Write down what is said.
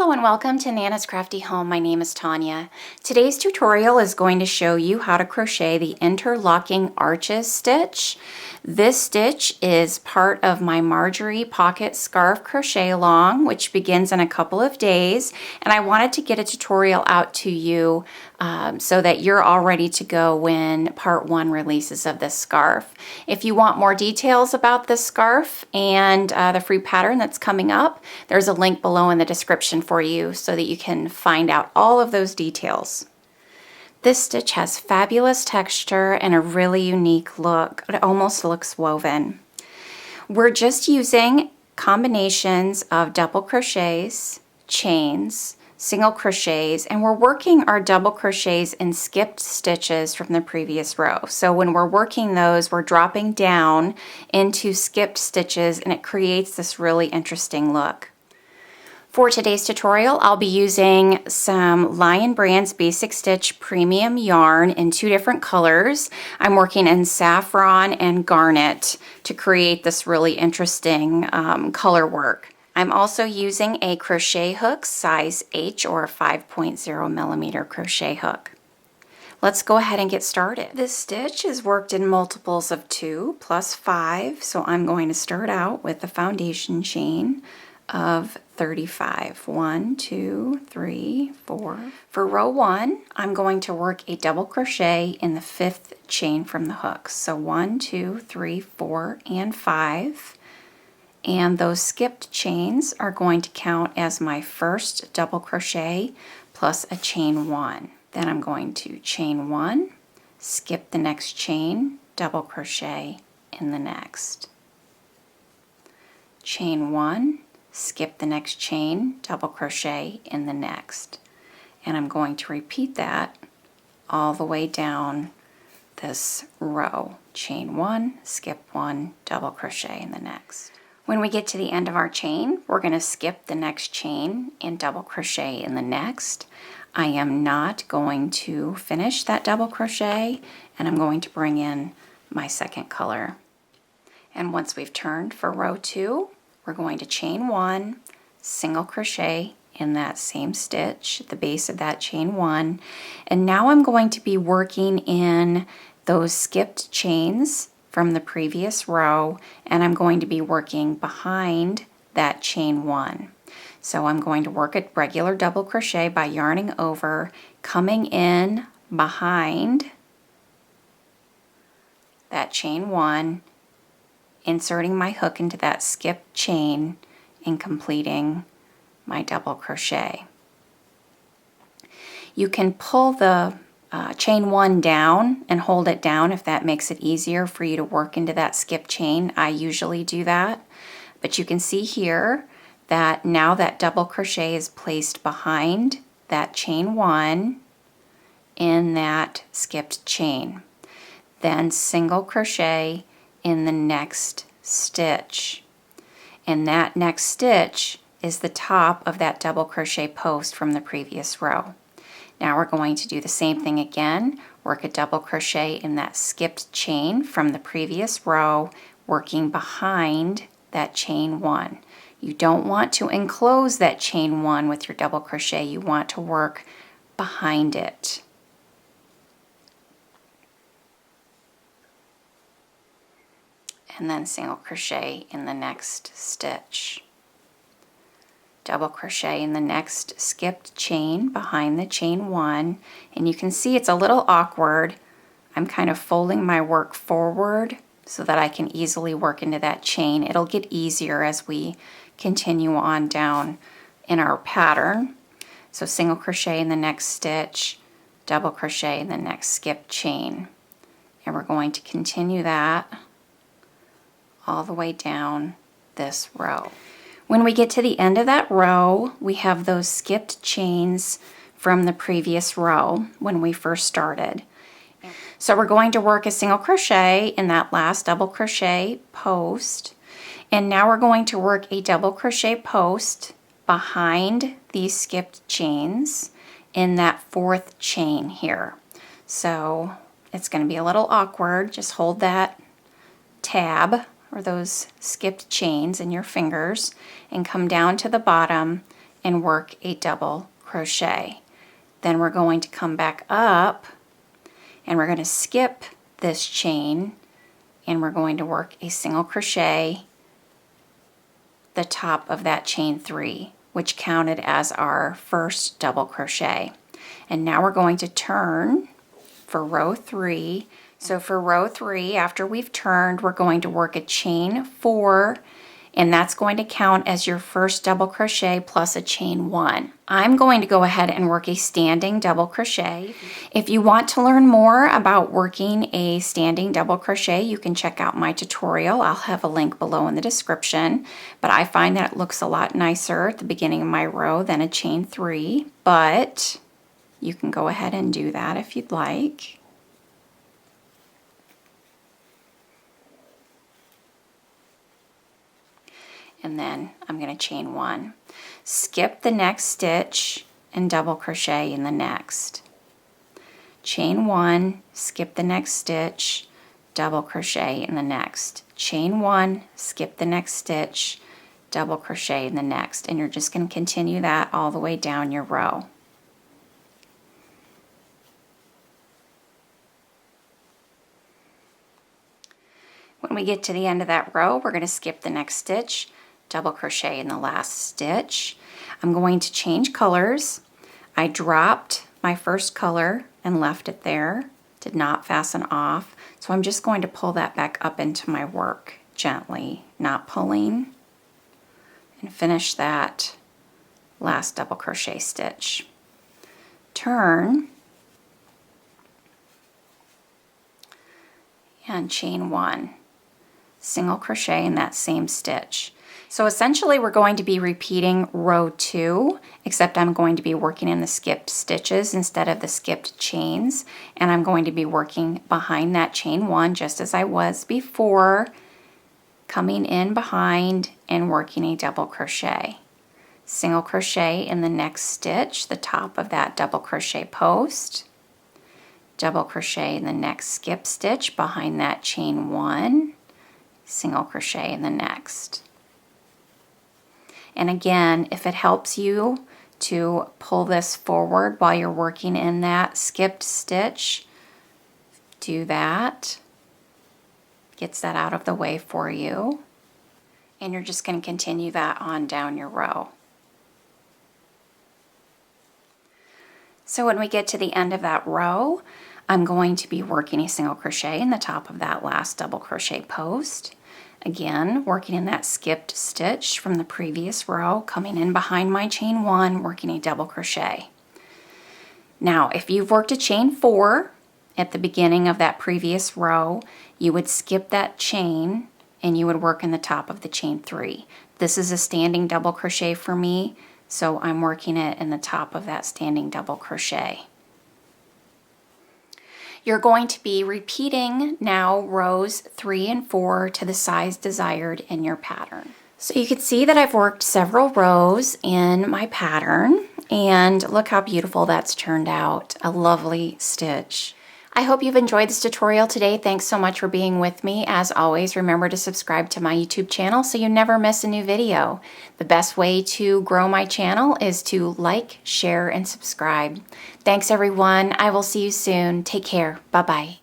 Hello and welcome to Nana's Crafty Home. My name is Tanya. Today's tutorial is going to show you how to crochet the interlocking arches stitch. This stitch is part of my Marjorie Pocket Scarf Crochet Along, which begins in a couple of days, and I wanted to get a tutorial out to you so that you're all ready to go when part 1 releases of this scarf. If you want more details about this scarf and the free pattern that's coming up, there's a link below in the description for you so that you can find out all of those details. This stitch has fabulous texture and a really unique look. It almost looks woven. We're just using combinations of double crochets, chains, single crochets, and we're working our double crochets in skipped stitches from the previous row. So when we're working those, we're dropping down into skipped stitches and it creates this really interesting look. For today's tutorial, I'll be using some Lion Brand's Basic Stitch Premium yarn in 2 different colors. I'm working in saffron and garnet to create this really interesting color work. I'm also using a crochet hook size H or a 5.0 millimeter crochet hook. Let's go ahead and get started. This stitch is worked in multiples of 2 plus 5, so I'm going to start out with the foundation chain of 35. 1, 2, 3, 4. For row 1, I'm going to work a double crochet in the 5th chain from the hooks. So 1, 2, 3, 4, and 5. And those skipped chains are going to count as my first double crochet plus a chain 1. Then I'm going to chain 1, skip the next chain, double crochet in the next. Chain 1, skip the next chain, double crochet in the next. And I'm going to repeat that all the way down this row. Chain 1, skip 1, double crochet in the next. When we get to the end of our chain, we're going to skip the next chain and double crochet in the next. I am not going to finish that double crochet, and I'm going to bring in my second color. And once we've turned for row 2, we're going to chain 1, single crochet in that same stitch at the base of that chain 1. And now I'm going to be working in those skipped chains from the previous row, and I'm going to be working behind that chain 1. So I'm going to work a regular double crochet by yarning over, coming in behind that chain 1, inserting my hook into that skipped chain and completing my double crochet. You can pull the chain 1 down and hold it down if that makes it easier for you to work into that skipped chain. I usually do that, but you can see here that now that double crochet is placed behind that chain 1 in that skipped chain. Then single crochet in the next stitch, and that next stitch is the top of that double crochet post from the previous row. Now we're going to do the same thing again, work a double crochet in that skipped chain from the previous row, working behind that chain 1. You don't want to enclose that chain 1 with your double crochet, you want to work behind it. And then single crochet in the next stitch. Double crochet in the next skipped chain behind the chain 1, and you can see it's a little awkward. I'm kind of folding my work forward so that I can easily work into that chain. It'll get easier as we continue on down in our pattern. So single crochet in the next stitch, double crochet in the next skipped chain, and we're going to continue that all the way down this row. When we get to the end of that row, we have those skipped chains from the previous row when we first started. So we're going to work a single crochet in that last double crochet post, and now we're going to work a double crochet post behind these skipped chains in that 4th chain here. So it's going to be a little awkward. Just hold that tab or those skipped chains in your fingers and come down to the bottom and work a double crochet. Then we're going to come back up and we're going to skip this chain and we're going to work a single crochet the top of that chain 3, which counted as our first double crochet. And now we're going to turn for row 3. So for row 3, after we've turned, we're going to work a chain 4, and that's going to count as your first double crochet plus a chain 1. I'm going to go ahead and work a standing double crochet. If you want to learn more about working a standing double crochet, you can check out my tutorial. I'll have a link below in the description, but I find that it looks a lot nicer at the beginning of my row than a chain 3, but you can go ahead and do that if you'd like. And then I'm going to chain 1, skip the next stitch and double crochet in the next. Chain 1, skip the next stitch, double crochet in the next. Chain 1, skip the next stitch, double crochet in the next. And you're just going to continue that all the way down your row. When we get to the end of that row, we're going to skip the next stitch, double crochet in the last stitch. I'm going to change colors. I dropped my first color and left it there, did not fasten off. So I'm just going to pull that back up into my work gently, not pulling, and finish that last double crochet stitch. Turn and chain 1, single crochet in that same stitch. So essentially we're going to be repeating row 2, except I'm going to be working in the skipped stitches instead of the skipped chains, and I'm going to be working behind that chain 1 just as I was before, coming in behind and working a double crochet. Single crochet in the next stitch, the top of that double crochet post, double crochet in the next skip stitch behind that chain 1, single crochet in the next. And again, if it helps you to pull this forward while you're working in that skipped stitch, do that. Gets that out of the way for you. And you're just going to continue that on down your row. So when we get to the end of that row, I'm going to be working a single crochet in the top of that last double crochet post. Again, working in that skipped stitch from the previous row, coming in behind my chain 1, working a double crochet. Now, if you've worked a chain 4 at the beginning of that previous row, you would skip that chain and you would work in the top of the chain 3. This is a standing double crochet for me, so I'm working it in the top of that standing double crochet. You're going to be repeating now rows 3 and 4 to the size desired in your pattern. So you can see that I've worked several rows in my pattern, and look how beautiful that's turned out. A lovely stitch. I hope you've enjoyed this tutorial today. Thanks so much for being with me. As always, remember to subscribe to my YouTube channel so you never miss a new video. The best way to grow my channel is to like, share, and subscribe. Thanks everyone. I will see you soon. Take care. Bye-bye.